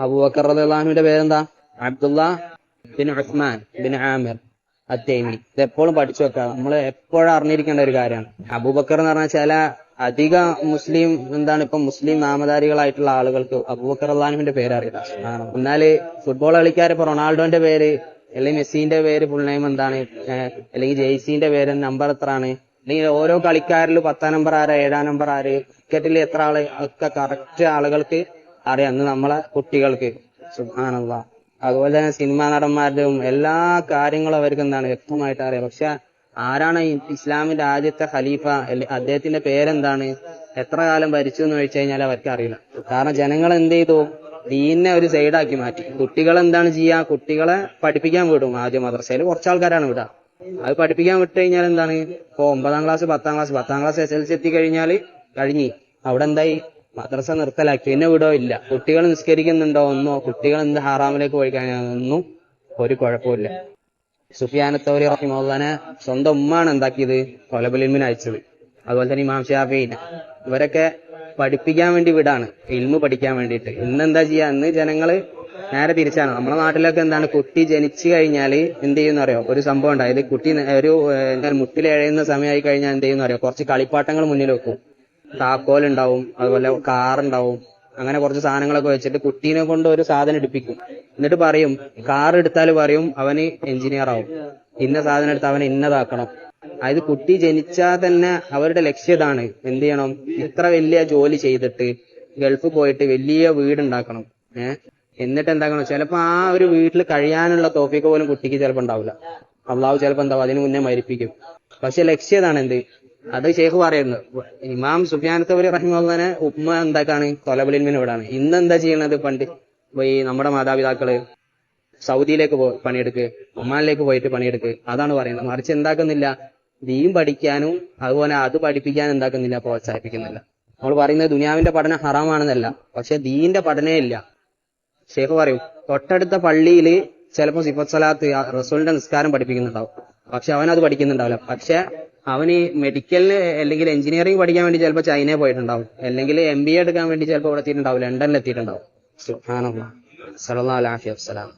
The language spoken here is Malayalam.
അബൂബക്കർ റളിയല്ലാഹു അൻഹുവിന്റെ പേരെന്താ? Abdullah bin Usman bin Amir Attaymi. ഇത് എപ്പോഴും പഠിച്ചു വെക്കുക, നമ്മൾ എപ്പോഴും അറിഞ്ഞിരിക്കേണ്ട ഒരു കാര്യമാണ്. അബൂബക്കർ എന്ന് പറഞ്ഞാൽ ചില അധിക മുസ്ലിം ഇപ്പൊ മുസ്ലിം നാമധാരികളായിട്ടുള്ള ആളുകൾക്ക് അബൂബക്കർ റളിയല്ലാഹുവിന്റെ പേര് അറിയില്ല. എന്നാല് ഫുട്ബോൾ കളിക്കാർ ഇപ്പൊ റൊണാൾഡോന്റെ പേര് അല്ലെങ്കിൽ മെസ്സിന്റെ പേര് ഫുൾ നെയിം എന്താണ്, അല്ലെങ്കിൽ ജെയ്സിന്റെ പേര് നമ്പർ എത്ര ആണ്, അല്ലെങ്കിൽ ഓരോ കളിക്കാരിൽ 10-ാം നമ്പർ ആര്, 7-ാം നമ്പർ ആര്, ക്രിക്കറ്റിൽ എത്ര ആള്, ഒക്കെ കറക്റ്റ് ആളുകൾക്ക് അറിയാം. അന്ന് നമ്മളെ കുട്ടികൾക്ക് സുബ്ഹാനല്ലാഹ്. അതുപോലെ തന്നെ സിനിമാ നടന്മാരുടെയും എല്ലാ കാര്യങ്ങളും അവർക്ക് എന്താണ് വ്യക്തമായിട്ട് അറിയാം. പക്ഷെ ആരാണ് ഇസ്ലാമിന്റെ ആദ്യത്തെ ഖലീഫ, അദ്ദേഹത്തിന്റെ പേരെന്താണ്, എത്ര കാലം ഭരിച്ചു എന്ന് ചോദിച്ചു കഴിഞ്ഞാൽ അവർക്ക് അറിയില്ല. കാരണം ജനങ്ങൾ എന്ത് ചെയ്തു, ദീനിനെ ഒരു സൈഡാക്കി മാറ്റി. കുട്ടികൾ എന്താണ് ചെയ്യുക, കുട്ടികളെ പഠിപ്പിക്കാൻ വിടും. ആദ്യം മദ്രസയിൽ കുറച്ച് ആൾക്കാരാണ് വിടുക. അത് പഠിപ്പിക്കാൻ വിട്ട് കഴിഞ്ഞാൽ എന്താണ്, ഇപ്പൊ 9-ാം ക്ലാസ് 10ാം ക്ലാസ് SLC എത്തി കഴിഞ്ഞാൽ കഴിഞ്ഞ് അവിടെ എന്തായി, മദ്രസ നിർത്തലാക്കി. പിന്നെ വിടോ ഇല്ല. കുട്ടികൾ നിസ്കരിക്കുന്നുണ്ടോ ഒന്നോ, കുട്ടികൾ എന്ത് ഹറാമിലേക്ക് പോയി കഴിഞ്ഞാൽ ഒന്നും ഒരു കുഴപ്പമില്ല. സുഫിയാൻ തൗരി റഹിമഹുല്ലാനെ സ്വന്തം ഉമ്മാണ് എന്താക്കിയത്, ത്വലബുൽ ഇൽമിന് അയച്ചത്. അതുപോലെ തന്നെ ഇമാം ഷാഫിഈനെ ഇവരൊക്കെ പഠിപ്പിക്കാൻ വേണ്ടി വിടാണ്, ഇൽമു പഠിക്കാൻ വേണ്ടിയിട്ട്. ഇന്നെന്താ ചെയ്യാ, ഇന്ന് ജനങ്ങള് നേരെ തിരിച്ചാണ്. നമ്മുടെ നാട്ടിലൊക്കെ എന്താണ്, കുട്ടി ജനിച്ചു കഴിഞ്ഞാല് എന്ത് ചെയ്യുന്ന അറിയോ, ഒരു സംഭവം ഉണ്ടായത്, കുട്ടി ഒരു മുട്ടിൽ എഴയുന്ന സമയമായി കഴിഞ്ഞാൽ എന്ത് ചെയ്യുന്ന അറിയോ, കുറച്ച് കളിപ്പാട്ടങ്ങൾ മുന്നിൽ വെക്കും. താക്കോലുണ്ടാവും, അതുപോലെ കാറുണ്ടാവും, അങ്ങനെ കുറച്ച് സാധനങ്ങളൊക്കെ വെച്ചിട്ട് കുട്ടീനെ കൊണ്ട് ഒരു സാധനം എടുപ്പിക്കും. എന്നിട്ട് പറയും, കാർ എടുത്താൽ പറയും അവന് എഞ്ചിനീയർ ആവും, ഇന്ന സാധനം എടുത്ത് അവനെ ഇന്നതാക്കണം. അതായത് കുട്ടി ജനിച്ചാൽ തന്നെ അവരുടെ ലക്ഷ്യം ഇതാണ്, എന്ത് ചെയ്യണം, ഇത്ര വലിയ ജോലി ചെയ്തിട്ട് ഗൾഫ് പോയിട്ട് വലിയ വീടുണ്ടാക്കണം. എന്നിട്ട് എന്താക്കണം, ചിലപ്പോ ആ ഒരു വീട്ടിൽ കഴിയാനുള്ള തോഫീക്ക് പോലും കുട്ടിക്ക് ചിലപ്പോൾ ഉണ്ടാവില്ല. അള്ളാഹു ചിലപ്പോൾ എന്താവും അതിന് മുന്നേ മരിപ്പിക്കും. പക്ഷെ ലക്ഷ്യം ഇതാണ്. എന്ത്, അത് ഷെയ്ഖ് പറയുന്നത്. ഇമാം സുഫിയാൻ തൗരി റഹിമഹുല്ലാനെ ഉമ്മ എന്താക്കാണ്, ത്വലബുൽ ഇൽമിന് വിടാണ്. ഇന്ന് എന്താ ചെയ്യണത്, പണ്ട് ഈ നമ്മുടെ മാതാപിതാക്കള് സൗദിയിലേക്ക് പണിയെടുക്ക്, ഒമാനിലേക്ക് പോയിട്ട് പണിയെടുക്ക്, അതാണ് പറയുന്നത്. മറിച്ച് എന്താക്കുന്നില്ല, ദീൻ പഠിക്കാനും അതുപോലെ അത് പഠിപ്പിക്കാനും എന്താക്കുന്നില്ല, പ്രോത്സാഹിപ്പിക്കുന്നില്ല. നമ്മൾ പറയുന്നത് ദുനിയാവിന്റെ പഠനം ഹറാമാണെന്നല്ല, പക്ഷെ ദീന്റെ പഠനേ ഇല്ല. ഷെയ്ഖ് പറയും, തൊട്ടടുത്ത പള്ളിയിൽ ചിലപ്പോൾ സിഫത്ത് സ്വലാത്ത് റസൂലിന്റെ നിസ്കാരം പഠിപ്പിക്കുന്നുണ്ടാവും, പക്ഷെ അവനത് പഠിക്കുന്നുണ്ടാവില്ല. പക്ഷെ അവന് മെഡിക്കലിന് അല്ലെങ്കിൽ എഞ്ചിനീയറിംഗ് പഠിക്കാൻ വേണ്ടി ചിലപ്പോൾ ചൈനയിൽ പോയിട്ടുണ്ടാവും, അല്ലെങ്കിൽ MBA എടുക്കാൻ വേണ്ടി ചിലപ്പോൾ ഇവിടെ എത്തിയിട്ടുണ്ടാവും, ലണ്ടനിൽ എത്തിയിട്ടുണ്ടാവും. സുബ്ഹാനല്ലാഹ്. സല്ലല്ലാഹു അലൈഹി വസല്ലം.